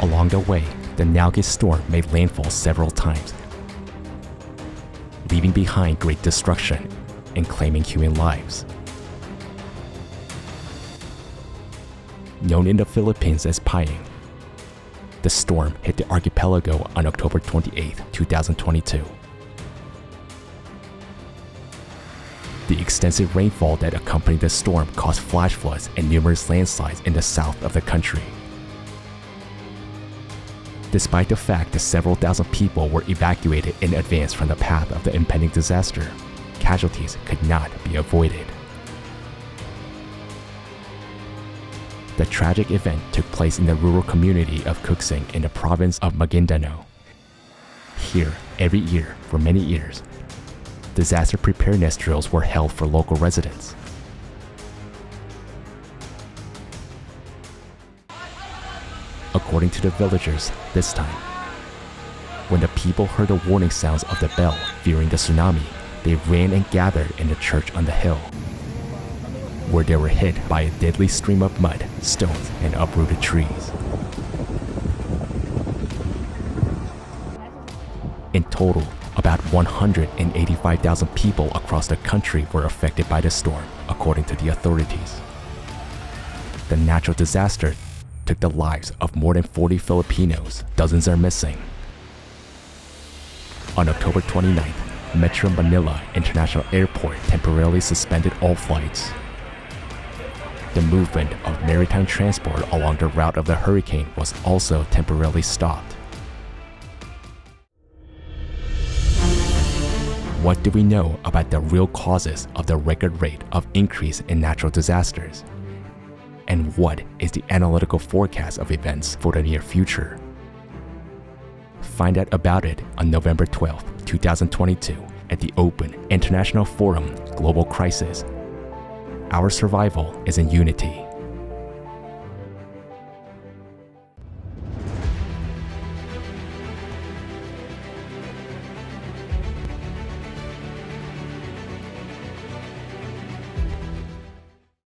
Along the way, the Nalgae storm made landfall several times, leaving behind great destruction and claiming human lives. Known in the Philippines as Paeng, the storm hit the archipelago on October 28, 2022. The extensive rainfall that accompanied the storm caused flash floods and numerous landslides in the south of the country. Despite the fact that several thousand people were evacuated in advance from the path of the impending disaster, casualties could not be avoided. The tragic event took place in the rural community of Cuxing in the province of Maguindanao. Here, every year, for many years, disaster preparedness drills were held for local residents. According to the villagers, this time, when the people heard the warning sounds of the bell fearing the tsunami, they ran and gathered in the church on the hill, where they were hit by a deadly stream of mud, stones, and uprooted trees. In total, about 185,000 people across the country were affected by the storm, according to the authorities. The natural disaster took the lives of more than 40 Filipinos. Dozens are missing. On October 29th, Metro Manila International Airport temporarily suspended all flights. The movement of maritime transport along the route of the hurricane was also temporarily stopped. What do we know about the real causes of the record rate of increase in natural disasters? And what is the analytical forecast of events for the near future? Find out about it on November 12, 2022 at the Open International Forum Global Crisis. Our survival is in unity.